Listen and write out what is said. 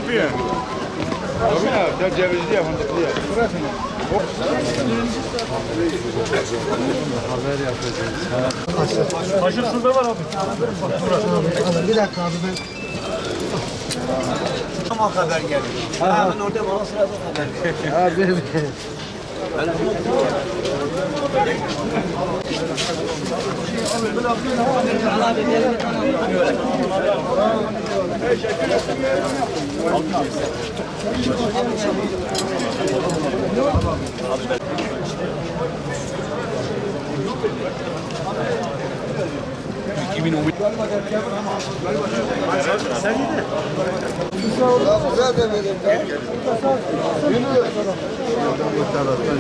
yapıyor? Abi ya, cevizli ya, fındıklı ya. Burası mı? Haber yapacağız. Taşır şurada var abi. Bir dakika abi ben. Ama haber geldi. Hemen orada bana sırada haber geldi. Abi. Buraya da verin. Bir taraftan